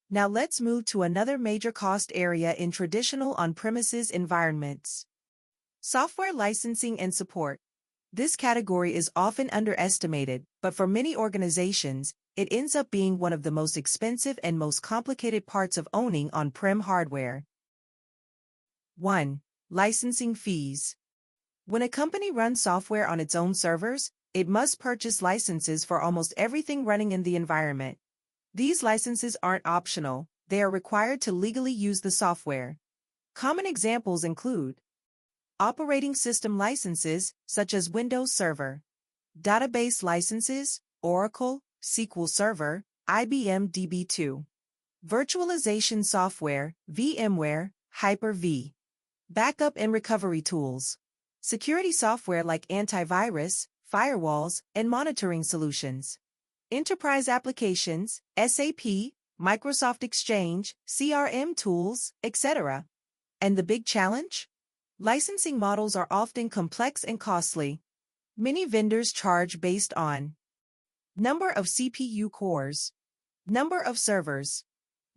Now let's move to another major cost area in traditional on-premises environments. Software licensing and support. This category is often underestimated, but for many organizations, it ends up being one of the most expensive and most complicated parts of owning on-prem hardware. 1. Licensing fees. When a company runs software on its own servers, it must purchase licenses for almost everything running in the environment. These licenses aren't optional, they are required to legally use the software. Common examples include operating system licenses, such as Windows Server, database licenses, Oracle, SQL Server, IBM DB2, virtualization software, VMware, Hyper-V, backup and recovery tools, security software like antivirus, firewalls, and monitoring solutions, enterprise applications, SAP, Microsoft Exchange, CRM tools, etc. And the big challenge? Licensing models are often complex and costly. Many vendors charge based on number of CPU cores, number of servers,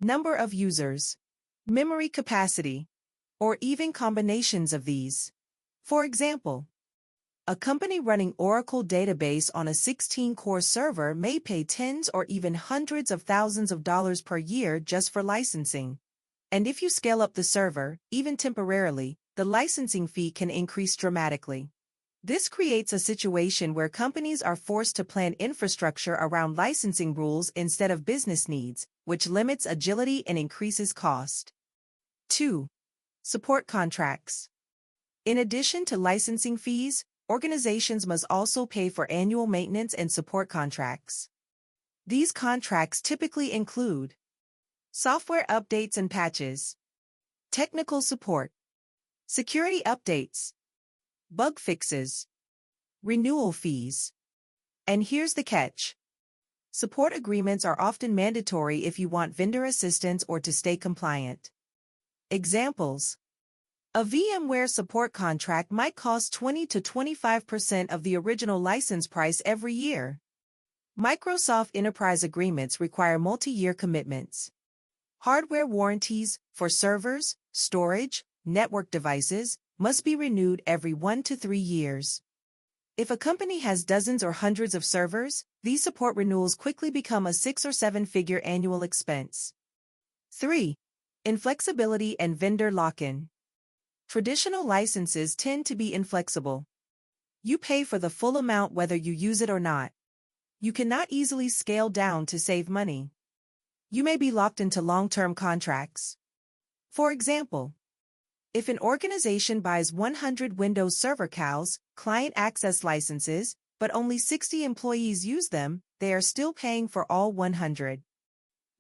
number of users, memory capacity, or even combinations of these. For example, a company running Oracle database on a 16-core server may pay tens or even hundreds of thousands of dollars per year just for licensing. And if you scale up the server, even temporarily, the licensing fee can increase dramatically. This creates a situation where companies are forced to plan infrastructure around licensing rules instead of business needs, which limits agility and increases cost. 2. Support contracts. In addition to licensing fees, organizations must also pay for annual maintenance and support contracts. These contracts typically include software updates and patches, technical support, security updates, bug fixes, renewal fees. And here's the catch. Support agreements are often mandatory if you want vendor assistance or to stay compliant. Examples: a VMware support contract might cost 20 to 25% of the original license price every year. Microsoft Enterprise agreements require multi-year commitments. Hardware warranties for servers, storage, network devices must be renewed every 1 to 3 years. If a company has dozens or hundreds of servers, these support renewals quickly become a 6- or 7-figure annual expense. 3. Inflexibility and vendor lock-in. Traditional licenses tend to be inflexible. You pay for the full amount whether you use it or not. You cannot easily scale down to save money. You may be locked into long-term contracts. For example, if an organization buys 100 Windows Server CALs, client access licenses, but only 60 employees use them, they are still paying for all 100.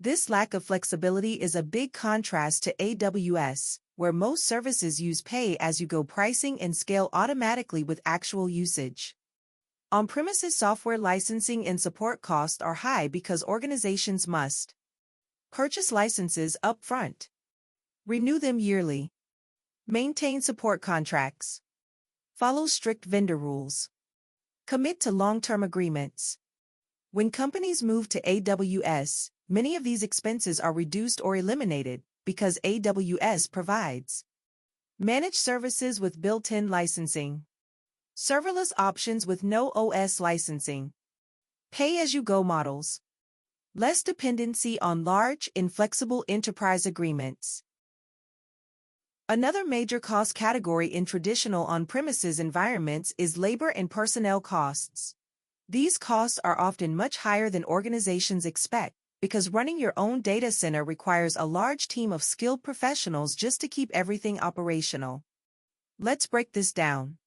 This lack of flexibility is a big contrast to AWS, where most services use pay-as-you-go pricing and scale automatically with actual usage. On-premises software licensing and support costs are high because organizations must purchase licenses up front, renew them yearly, maintain support contracts, follow strict vendor rules, commit to long-term agreements. When companies move to AWS, many of these expenses are reduced or eliminated because AWS provides managed services with built-in licensing, serverless options with no OS licensing, pay-as-you-go models, less dependency on large, inflexible enterprise agreements. Another major cost category in traditional on-premises environments is labor and personnel costs. These costs are often much higher than organizations expect, because running your own data center requires a large team of skilled professionals just to keep everything operational. Let's break this down.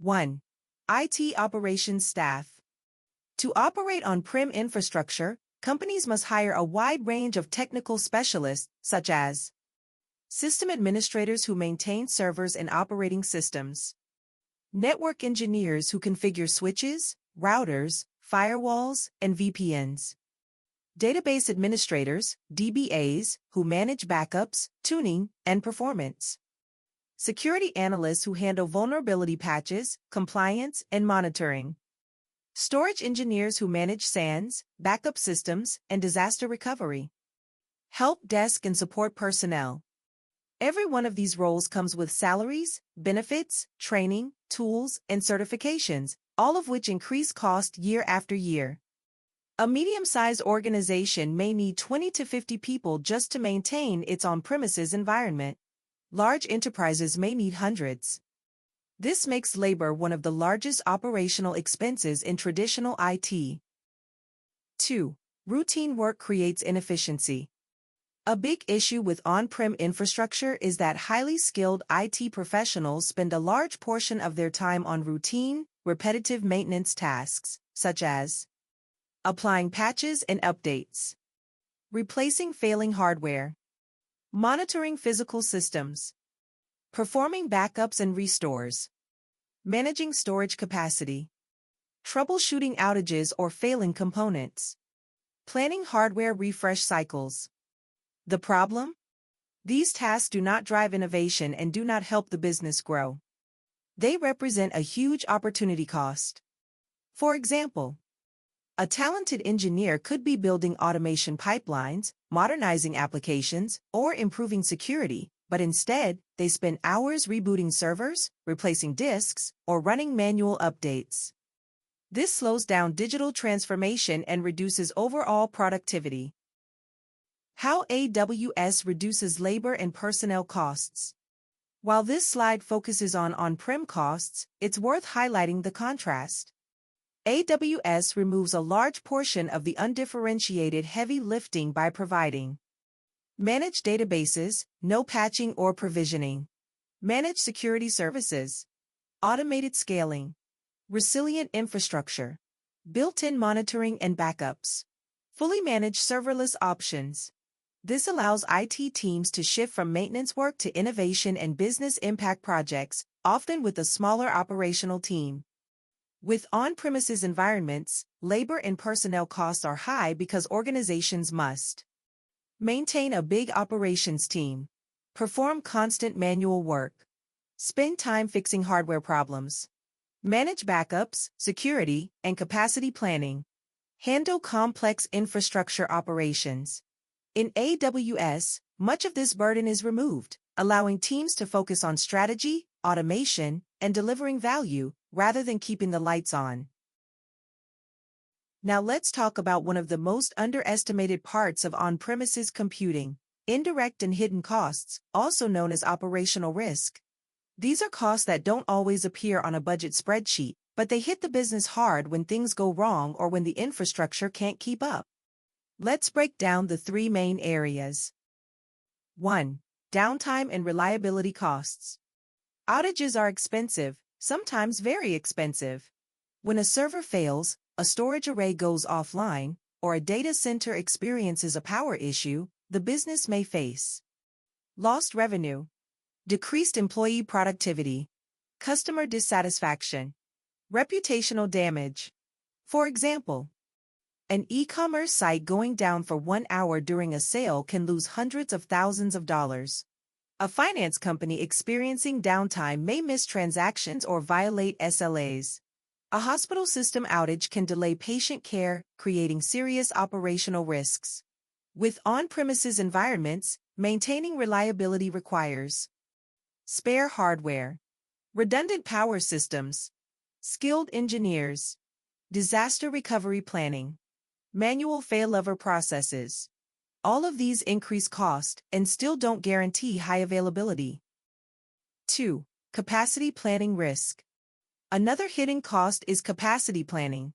1. IT operations staff. To operate on-prem infrastructure, companies must hire a wide range of technical specialists, such as system administrators who maintain servers and operating systems, network engineers who configure switches, routers, firewalls, and VPNs, database administrators, DBAs, who manage backups, tuning, and performance, security analysts who handle vulnerability patches, compliance, and monitoring, storage engineers who manage SANs, backup systems, and disaster recovery, Help desk and support personnel. Every one of these roles comes with salaries, benefits, training, tools, and certifications, all of which increase cost year after year. A medium-sized organization may need 20 to 50 people just to maintain its on-premises environment. Large enterprises may need hundreds. This makes labor one of the largest operational expenses in traditional IT. 2. Routine work creates inefficiency. A big issue with on-prem infrastructure is that highly skilled IT professionals spend a large portion of their time on routine, repetitive maintenance tasks, such as applying patches and updates, replacing failing hardware, monitoring physical systems, performing backups and restores, managing storage capacity, troubleshooting outages or failing components, planning hardware refresh cycles. The problem? These tasks do not drive innovation and do not help the business grow. They represent a huge opportunity cost. For example, a talented engineer could be building automation pipelines, modernizing applications, or improving security, but instead, they spend hours rebooting servers, replacing disks, or running manual updates. This slows down digital transformation and reduces overall productivity. How AWS reduces labor and personnel costs. While this slide focuses on on-prem costs, it's worth highlighting the contrast. AWS removes a large portion of the undifferentiated heavy lifting by providing managed databases, no patching or provisioning, managed security services, automated scaling, resilient infrastructure, built-in monitoring and backups, fully managed serverless options. This allows IT teams to shift from maintenance work to innovation and business impact projects, often with a smaller operational team. With on-premises environments, labor and personnel costs are high because organizations must maintain a big operations team, perform constant manual work, spend time fixing hardware problems, manage backups, security, and capacity planning, handle complex infrastructure operations. In AWS, much of this burden is removed, allowing teams to focus on strategy, automation, and delivering value, rather than keeping the lights on. Now let's talk about one of the most underestimated parts of on-premises computing: indirect and hidden costs, also known as operational risk. These are costs that don't always appear on a budget spreadsheet, but they hit the business hard when things go wrong or when the infrastructure can't keep up. Let's break down the three main areas. 1. Downtime and reliability costs. Outages are expensive, sometimes very expensive. When a server fails, a storage array goes offline, or a data center experiences a power issue, the business may face lost revenue, decreased employee productivity, customer dissatisfaction, reputational damage. For example, an e-commerce site going down for 1 hour during a sale can lose hundreds of thousands of dollars. A finance company experiencing downtime may miss transactions or violate SLAs. A hospital system outage can delay patient care, creating serious operational risks. With on-premises environments, maintaining reliability requires spare hardware, redundant power systems, skilled engineers, disaster recovery planning, manual failover processes. All of these increase cost and still don't guarantee high availability. 2. Capacity planning risk. Another hidden cost is capacity planning.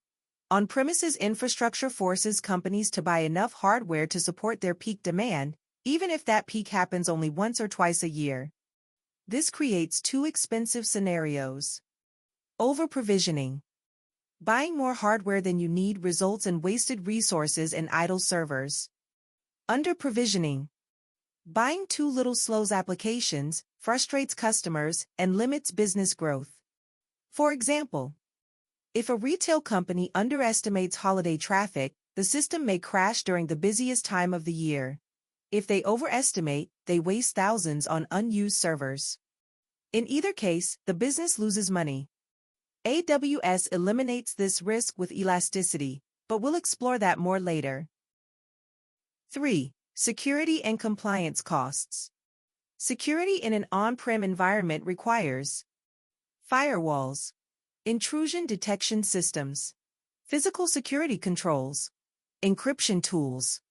On-premises infrastructure forces companies to buy enough hardware to support their peak demand, even if that peak happens only once or twice a year. This creates two expensive scenarios. Over-provisioning. Buying more hardware than you need results in wasted resources and idle servers. Under-provisioning. Buying too little slows applications, frustrates customers, and limits business growth. For example, if a retail company underestimates holiday traffic, the system may crash during the busiest time of the year. If they overestimate, they waste thousands on unused servers. In either case, the business loses money. AWS eliminates this risk with elasticity, but we'll explore that more later. 3. Security and compliance costs. Security in an on-prem environment requires firewalls, intrusion detection systems, physical security controls, encryption tools,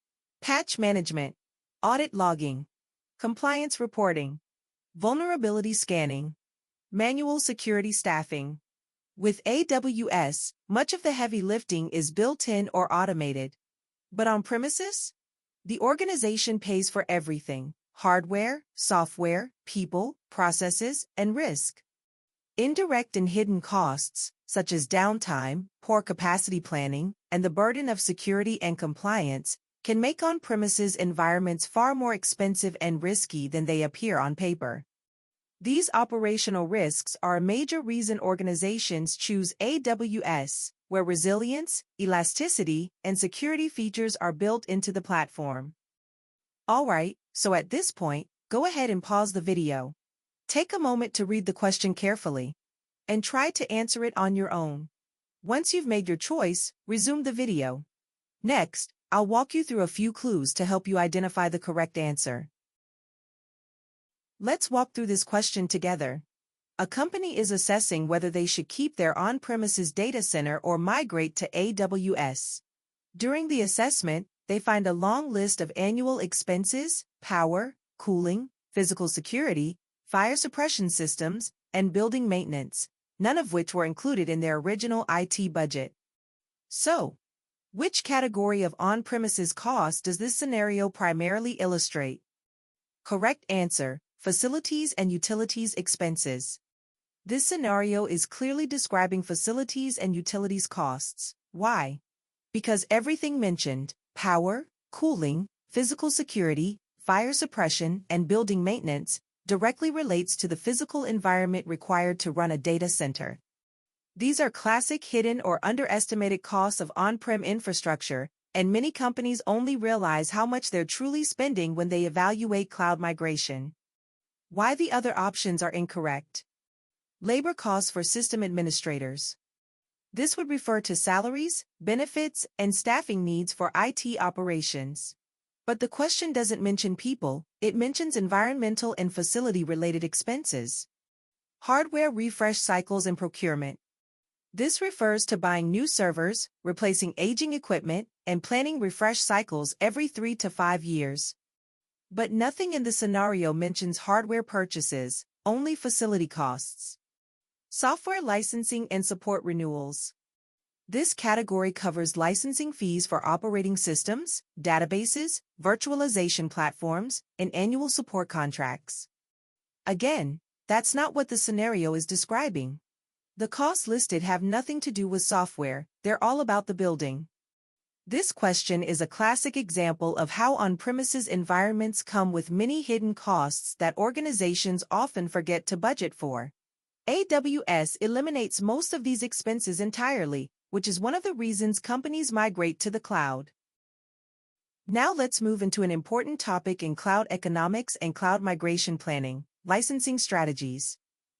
patch management, audit logging, compliance reporting, vulnerability scanning, manual security staffing. With AWS, much of the heavy lifting is built-in or automated. But on premises, the organization pays for everything: hardware, software, people, processes, and risk. Indirect and hidden costs, such as downtime, poor capacity planning, and the burden of security and compliance, can make on-premises environments far more expensive and risky than they appear on paper. These operational risks are a major reason organizations choose AWS, where resilience, elasticity, and security features are built into the platform. Alright, so at this point, go ahead and pause the video. Take a moment to read the question carefully and try to answer it on your own. Once you've made your choice, resume the video. Next, I'll walk you through a few clues to help you identify the correct answer. Let's walk through this question together. A company is assessing whether they should keep their on-premises data center or migrate to AWS. During the assessment, they find a long list of annual expenses: power, cooling, physical security, fire suppression systems, and building maintenance, none of which were included in their original IT budget. So, which category of on-premises costs does this scenario primarily illustrate? Correct answer: facilities and utilities expenses. This scenario is clearly describing facilities and utilities costs. Why? Because everything mentioned, power, cooling, physical security, fire suppression, and building maintenance, directly relates to the physical environment required to run a data center. These are classic hidden or underestimated costs of on-prem infrastructure, and many companies only realize how much they're truly spending when they evaluate cloud migration. Why the other options are incorrect? Labor costs for system administrators. This would refer to salaries, benefits, and staffing needs for IT operations. But the question doesn't mention people, it mentions environmental and facility-related expenses. Hardware refresh cycles and procurement. This refers to buying new servers, replacing aging equipment, and planning refresh cycles every 3 to 5 years. But nothing in the scenario mentions hardware purchases, only facility costs. Software licensing and support renewals. This category covers licensing fees for operating systems, databases, virtualization platforms, and annual support contracts. Again, that's not what the scenario is describing. The costs listed have nothing to do with software, they're all about the building. This question is a classic example of how on-premises environments come with many hidden costs that organizations often forget to budget for. AWS eliminates most of these expenses entirely, which is one of the reasons companies migrate to the cloud. Now let's move into an important topic in cloud economics and cloud migration planning: licensing strategies.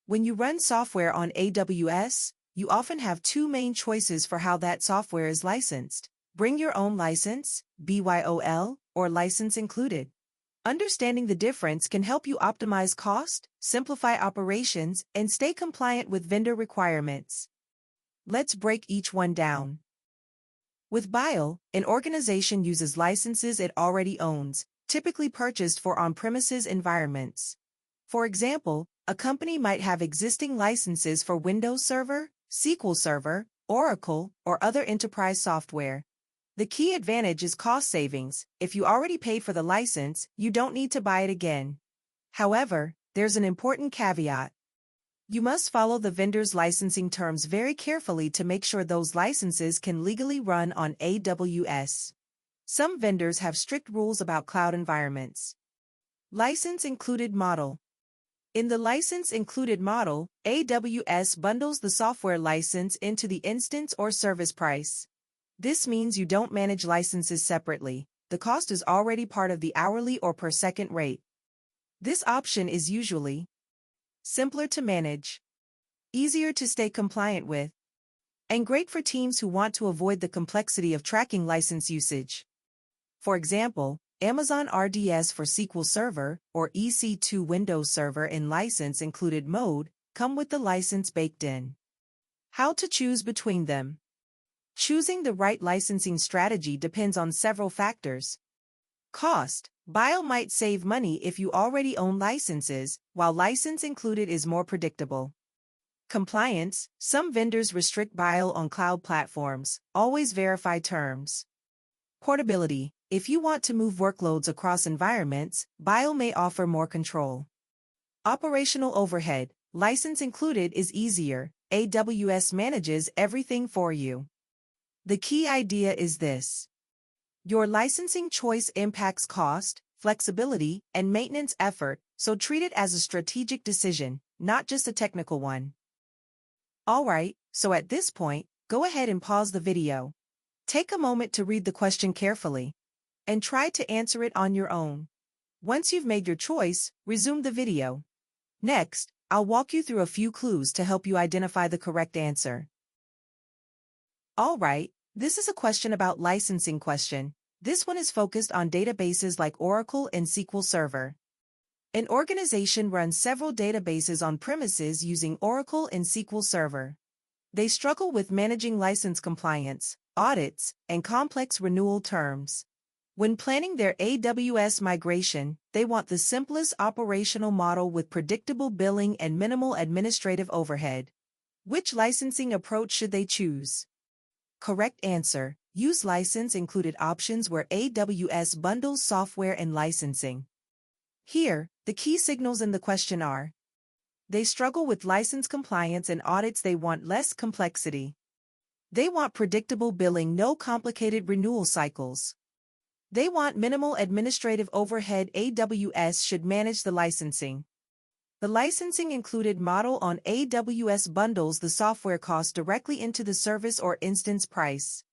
When you run software on AWS, you often have two main choices for how that software is licensed: bring your own license, BYOL, or license included. Understanding the difference can help you optimize cost, simplify operations, and stay compliant with vendor requirements. Let's break each one down. With BYOL, an organization uses licenses it already owns, typically purchased for on-premises environments. For example, a company might have existing licenses for Windows Server, SQL Server, Oracle, or other enterprise software. The key advantage is cost savings. If you already paid for the license, you don't need to buy it again. However, there's an important caveat. You must follow the vendor's licensing terms very carefully to make sure those licenses can legally run on AWS. Some vendors have strict rules about cloud environments. License included model. In the license included model, AWS bundles the software license into the instance or service price. This means you don't manage licenses separately. The cost is already part of the hourly or per second rate. This option is usually simpler to manage, easier to stay compliant with, and great for teams who want to avoid the complexity of tracking license usage. For example, Amazon RDS for SQL Server, or EC2 Windows Server in license included mode, come with the license baked in. How to choose between them. Choosing the right licensing strategy depends on several factors. Cost. BIOS might save money if you already own licenses, while license included is more predictable. Compliance. Some vendors restrict BIOS on cloud platforms. Always verify terms. Portability. If you want to move workloads across environments, BIOS may offer more control. Operational overhead. License included is easier. AWS manages everything for you. The key idea is this. Your licensing choice impacts cost, flexibility, and maintenance effort, so treat it as a strategic decision, not just a technical one. Alright, so at this point, go ahead and pause the video. Take a moment to read the question carefully, and try to answer it on your own. Once you've made your choice, resume the video. Next, I'll walk you through a few clues to help you identify the correct answer. Alright, this is a question about licensing question. This one is focused on databases like Oracle and SQL Server. An organization runs several databases on premises using Oracle and SQL Server. They struggle with managing license compliance, audits, and complex renewal terms. When planning their AWS migration, they want the simplest operational model with predictable billing and minimal administrative overhead. Which licensing approach should they choose? Correct answer. Use license included options where AWS bundles software and licensing. Here, the key signals in the question are: they struggle with license compliance and audits. They want less complexity. They want predictable billing, no complicated renewal cycles. They want minimal administrative overhead. AWS should manage the licensing. The licensing included model on AWS bundles the software cost directly into the service or instance price.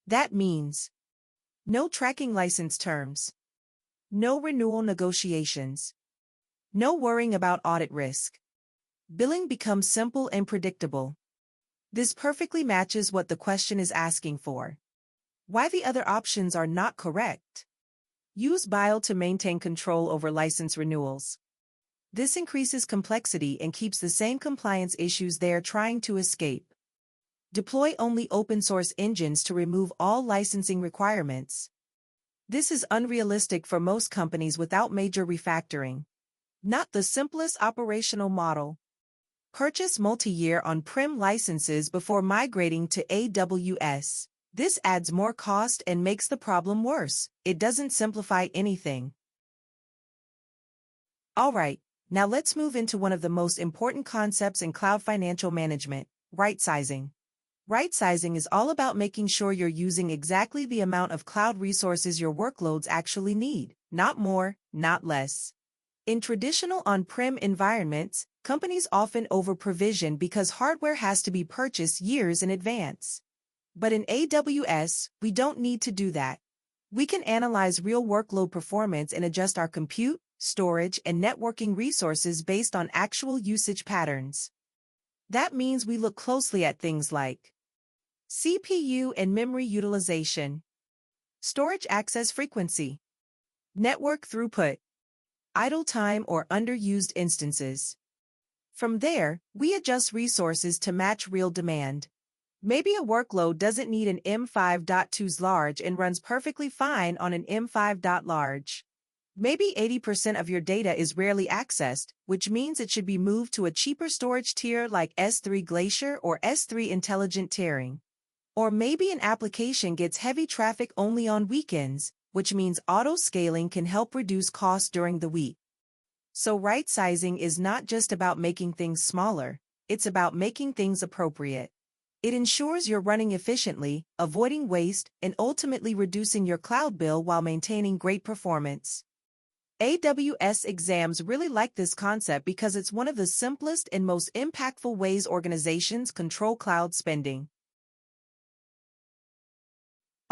That means no tracking license terms, no renewal negotiations, no worrying about audit risk. Billing becomes simple and predictable. This perfectly matches what the question is asking for. Why the other options are not correct? Use BIOS to maintain control over license renewals. This increases complexity and keeps the same compliance issues they are trying to escape. Deploy only open-source engines to remove all licensing requirements. This is unrealistic for most companies without major refactoring. Not the simplest operational model. Purchase multi-year on-prem licenses before migrating to AWS. This adds more cost and makes the problem worse. It doesn't simplify anything. Alright, now let's move into one of the most important concepts in cloud financial management: right-sizing. Right-sizing is all about making sure you're using exactly the amount of cloud resources your workloads actually need, not more, not less. In traditional on-prem environments, companies often over-provision because hardware has to be purchased years in advance. But in AWS, we don't need to do that. We can analyze real workload performance and adjust our compute, storage, and networking resources based on actual usage patterns. That means we look closely at things like CPU and memory utilization, storage access frequency, network throughput, idle time or underused instances. From there, we adjust resources to match real demand. Maybe a workload doesn't need an M5.2 large and runs perfectly fine on an M5 large. Maybe 80% of your data is rarely accessed, which means it should be moved to a cheaper storage tier like S3 Glacier or S3 Intelligent Tiering. Or maybe an application gets heavy traffic only on weekends, which means auto-scaling can help reduce costs during the week. So right-sizing is not just about making things smaller, it's about making things appropriate. It ensures you're running efficiently, avoiding waste, and ultimately reducing your cloud bill while maintaining great performance. AWS exams really like this concept because it's one of the simplest and most impactful ways organizations control cloud spending.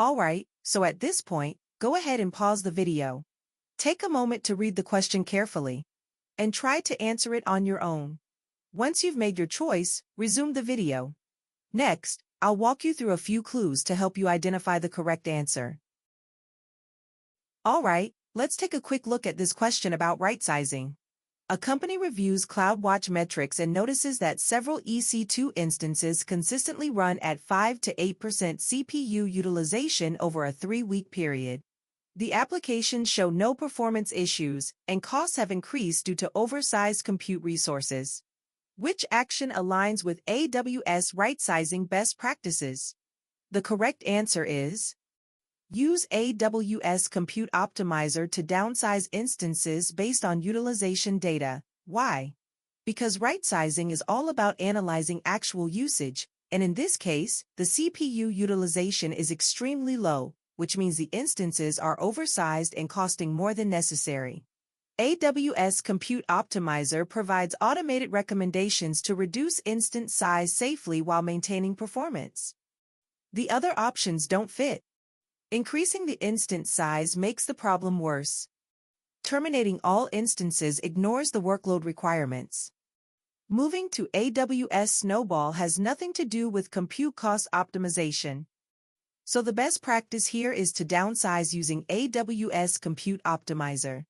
Alright, so at this point, go ahead and pause the video. Take a moment to read the question carefully, and try to answer it on your own. Once you've made your choice, resume the video. Next, I'll walk you through a few clues to help you identify the correct answer. Alright, Let's take a quick look at this question about right-sizing. A company reviews CloudWatch metrics and notices that several EC2 instances consistently run at 5 to 8% CPU utilization over a 3-week period. The applications show no performance issues, and costs have increased due to oversized compute resources. Which action aligns with AWS right-sizing best practices? The correct answer is: use AWS Compute Optimizer to downsize instances based on utilization data. Why? Because right-sizing is all about analyzing actual usage, and in this case, the CPU utilization is extremely low, which means the instances are oversized and costing more than necessary. AWS Compute Optimizer provides automated recommendations to reduce instance size safely while maintaining performance. The other options don't fit. Increasing the instance size makes the problem worse. Terminating all instances ignores the workload requirements. Moving to AWS Snowball has nothing to do with compute cost optimization. So the best practice here is to downsize using AWS Compute Optimizer.